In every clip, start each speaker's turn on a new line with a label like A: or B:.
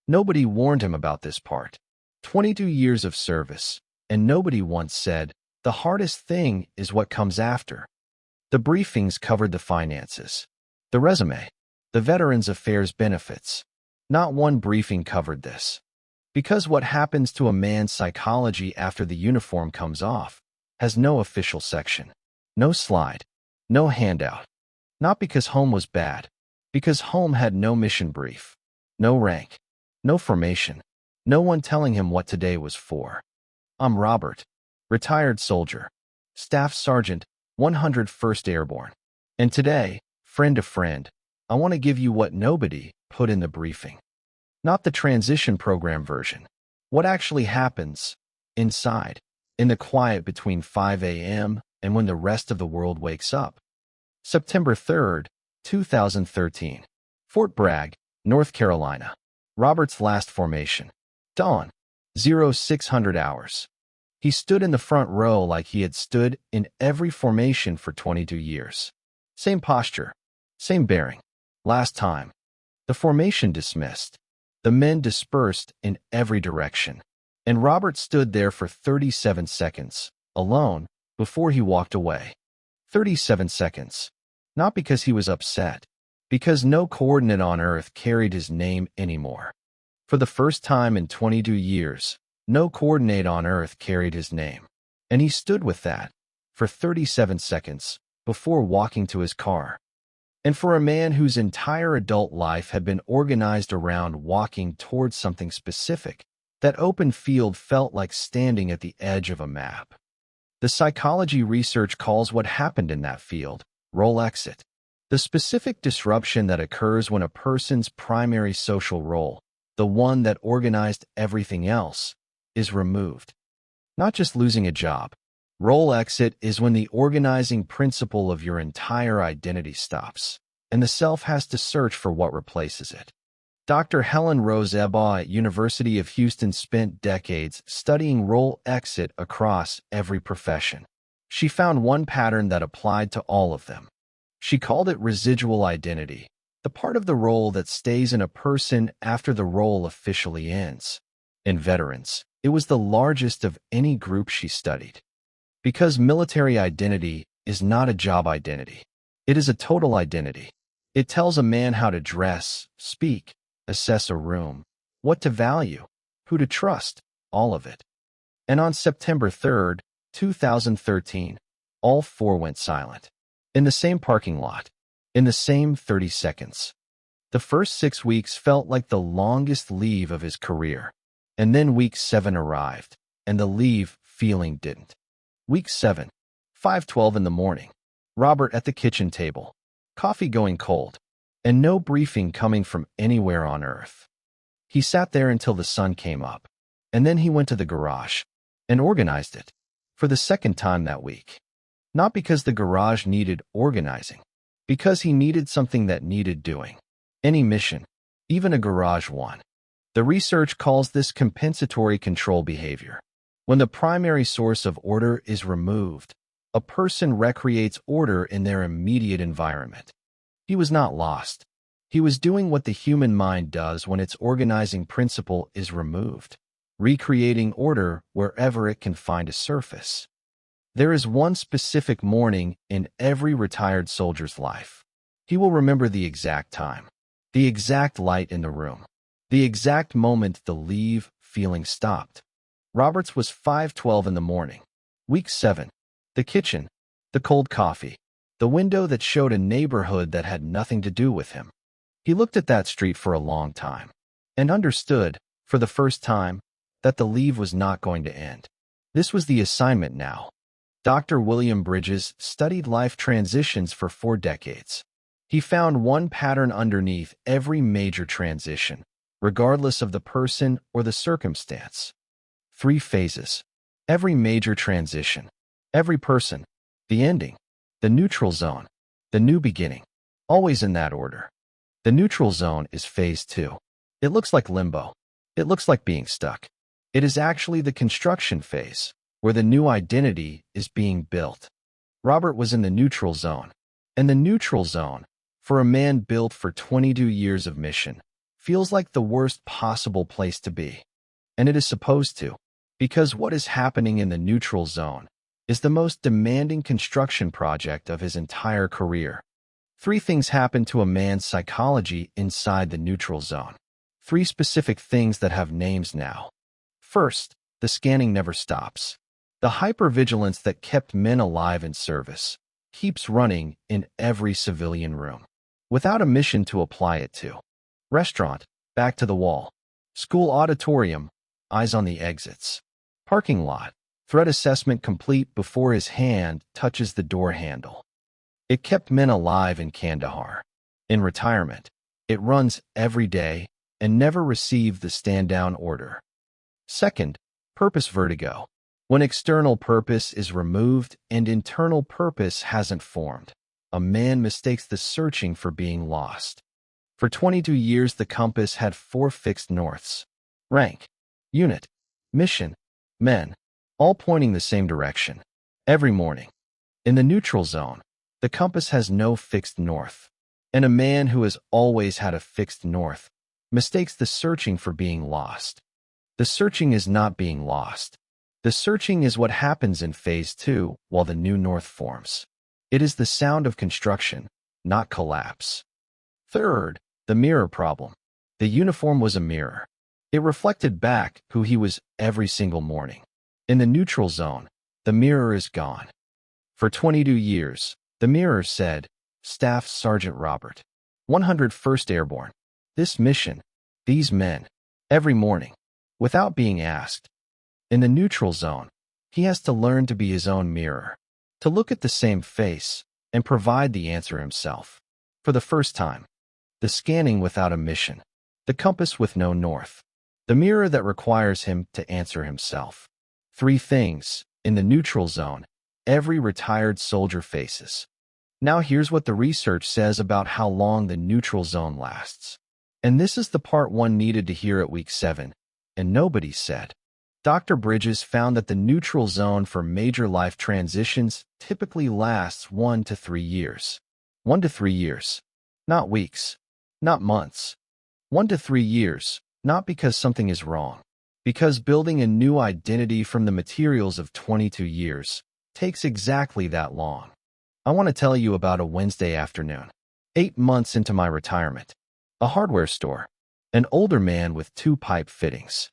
A: Nobody warned him about this part. 22 years of service, and nobody once said, the hardest thing is what comes after. The briefings covered the finances, the resume, the Veterans Affairs benefits. Not one briefing covered this. Because what happens to a man's psychology after the uniform comes off has no official section, no slide, no handout. Not because home was bad, because home had no mission brief, no rank, no formation, no one telling him what today was for. I'm Robert, retired soldier, Staff Sergeant, 101st Airborne. And today, friend to friend, I want to give you what nobody put in the briefing. Not the transition program version. What actually happens inside, in the quiet between 5 a.m. and when the rest of the world wakes up. September 3rd, 2013. Fort Bragg, North Carolina. Robert's last formation. Dawn. 0600 hours. He stood in the front row like he had stood in every formation for 22 years. Same posture, same bearing. Last time. The formation dismissed. The men dispersed in every direction. And Robert stood there for 37 seconds, alone, before he walked away. 37 seconds. Not because he was upset, because no coordinate on earth carried his name anymore. For the first time in 22 years, no coordinate on earth carried his name. And he stood with that for 37 seconds before walking to his car. And for a man whose entire adult life had been organized around walking towards something specific, that open field felt like standing at the edge of a map. The psychology research calls what happened in that field role exit. The specific disruption that occurs when a person's primary social role, the one that organized everything else, is removed. Not just losing a job. Role exit is when the organizing principle of your entire identity stops, and the self has to search for what replaces it. Dr. Helen Rose Ebaugh at University of Houston spent decades studying role exit across every profession. She found one pattern that applied to all of them. She called it residual identity, the part of the role that stays in a person after the role officially ends. In veterans, it was the largest of any group she studied. Because military identity is not a job identity. It is a total identity. It tells a man how to dress, speak, assess a room, what to value, who to trust, all of it. And on September 3rd, 2013, all four went silent. In the same parking lot, in the same 30 seconds. The first 6 weeks felt like the longest leave of his career. And then week 7 arrived, and the leave feeling didn't. Week 7, 5:12 in the morning. Robert at the kitchen table, coffee going cold, and no briefing coming from anywhere on earth. He sat there until the sun came up, and then he went to the garage and organized it for the second time that week. Not because the garage needed organizing, because he needed something that needed doing. Any mission, even a garage one. The research calls this compensatory control behavior. When the primary source of order is removed, a person recreates order in their immediate environment. He was not lost. He was doing what the human mind does when its organizing principle is removed, recreating order wherever it can find a surface. There is one specific morning in every retired soldier's life. He will remember the exact time, the exact light in the room, the exact moment the leave feeling stopped. Roberts was 5:12 in the morning. Week 7. The kitchen, the cold coffee, the window that showed a neighborhood that had nothing to do with him. He looked at that street for a long time and understood, for the first time, that the leave was not going to end. This was the assignment now. Dr. William Bridges studied life transitions for 4 decades. He found one pattern underneath every major transition, regardless of the person or the circumstance. 3 phases. Every major transition. Every person. The ending. The neutral zone. The new beginning. Always in that order. The neutral zone is phase 2. It looks like limbo. It looks like being stuck. It is actually the construction phase, where the new identity is being built. Robert was in the neutral zone. And the neutral zone, for a man built for 22 years of mission, feels like the worst possible place to be. And it is supposed to, because what is happening in the neutral zone is the most demanding construction project of his entire career. 3 things happen to a man's psychology inside the neutral zone. 3 specific things that have names now. First, the scanning never stops. The hypervigilance that kept men alive in service keeps running in every civilian room, without a mission to apply it to. Restaurant, back to the wall. School auditorium, eyes on the exits. Parking lot, threat assessment complete before his hand touches the door handle. It kept men alive in Kandahar. In retirement, it runs every day and never received the stand-down order. Second, purpose vertigo. When external purpose is removed and internal purpose hasn't formed, a man mistakes the searching for being lost. For 22 years, the compass had 4 fixed norths: rank, unit, mission, men, all pointing the same direction. Every morning. In the neutral zone, the compass has no fixed north, and a man who has always had a fixed north mistakes the searching for being lost. The searching is not being lost. The searching is what happens in phase 2 while the new north forms. It is the sound of construction, not collapse. Third, the mirror problem. The uniform was a mirror. It reflected back who he was every single morning. In the neutral zone, the mirror is gone. For 22 years, the mirror said, Staff Sergeant Robert, 101st Airborne. This mission, these men, every morning, without being asked. In the neutral zone, he has to learn to be his own mirror, to look at the same face and provide the answer himself. For the first time, the scanning without a mission, the compass with no north, the mirror that requires him to answer himself. 3 things, in the neutral zone, every retired soldier faces. Now here's what the research says about how long the neutral zone lasts. And this is the part one needed to hear at week 7, and nobody said. Dr. Bridges found that the neutral zone for major life transitions typically lasts 1 to 3 years. 1 to 3 years. Not weeks. Not months. 1 to 3 years, not because something is wrong. Because building a new identity from the materials of 22 years takes exactly that long. I want to tell you about a Wednesday afternoon, 8 months into my retirement. A hardware store. An older man with 2 pipe fittings.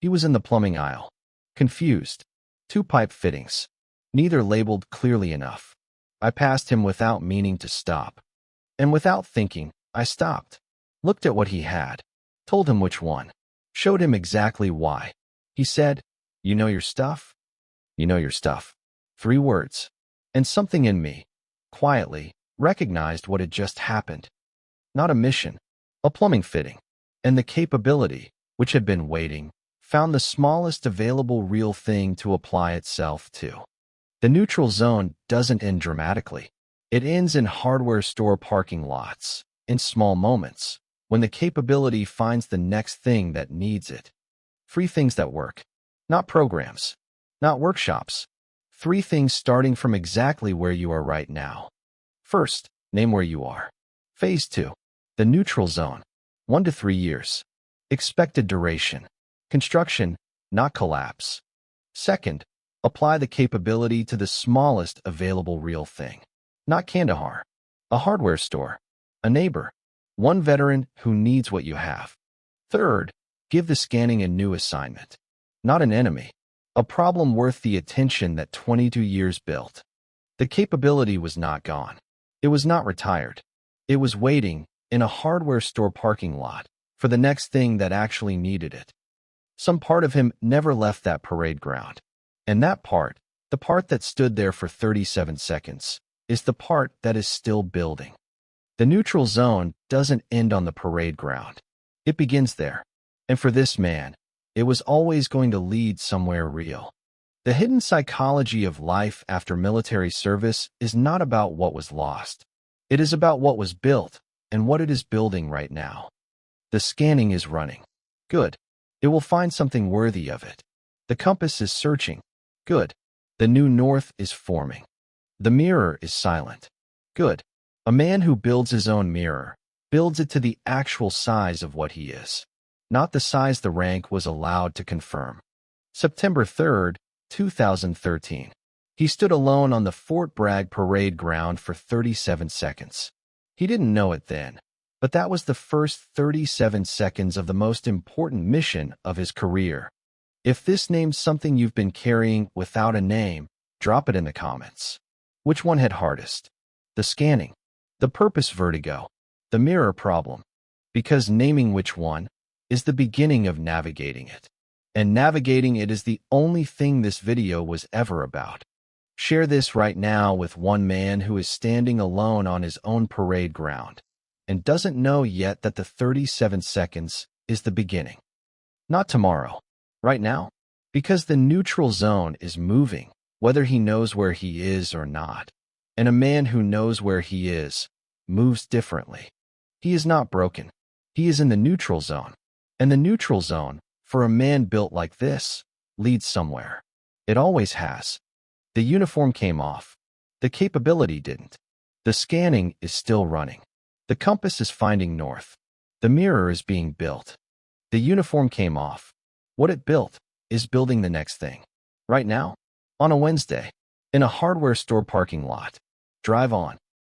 A: He was in the plumbing aisle. Confused. 2 pipe fittings. Neither labeled clearly enough. I passed him without meaning to stop. And without thinking, I stopped. Looked at what he had. Told him which one. Showed him exactly why. He said, "You know your stuff?" You know your stuff. 3 words. And something in me, quietly, recognized what had just happened. Not a mission. A plumbing fitting. And the capability, which had been waiting, found the smallest available real thing to apply itself to. The neutral zone doesn't end dramatically. It ends in hardware store parking lots, in small moments, when the capability finds the next thing that needs it. 3 things that work. Not programs. Not workshops. 3 things starting from exactly where you are right now. First, name where you are. Phase 2. The neutral zone. 1 to 3 years. Expected duration. Construction, not collapse. Second, apply the capability to the smallest available real thing. Not Kandahar. A hardware store. A neighbor. One veteran who needs what you have. Third, give the scanning a new assignment. Not an enemy. A problem worth the attention that 22 years built. The capability was not gone. It was not retired. It was waiting, in a hardware store parking lot, for the next thing that actually needed it. Some part of him never left that parade ground. And that part, the part that stood there for 37 seconds, is the part that is still building. The neutral zone doesn't end on the parade ground. It begins there. And for this man, it was always going to lead somewhere real. The hidden psychology of life after military service is not about what was lost. It is about what was built and what it is building right now. The scanning is running. Good. It will find something worthy of it. The compass is searching. Good. The new north is forming. The mirror is silent. Good. A man who builds his own mirror builds it to the actual size of what he is, not the size the rank was allowed to confirm. September 3rd, 2013. He stood alone on the Fort Bragg parade ground for 37 seconds. He didn't know it then, but that was the first 37 seconds of the most important mission of his career. If this name's something you've been carrying without a name, drop it in the comments. Which one hit hardest? The scanning, the purpose vertigo, the mirror problem? Because naming which one is the beginning of navigating it. And navigating it is the only thing this video was ever about. Share this right now with one man who is standing alone on his own parade ground and doesn't know yet that the 37 seconds is the beginning. Not tomorrow, right now, because the neutral zone is moving, whether he knows where he is or not. And a man who knows where he is moves differently. He is not broken. He is in the neutral zone. And the neutral zone, for a man built like this, leads somewhere. It always has. The uniform came off. The capability didn't. The scanning is still running. The compass is finding north. The mirror is being built. The uniform came off. What it built is building the next thing. Right now, on a Wednesday, in a hardware store parking lot. Drive on.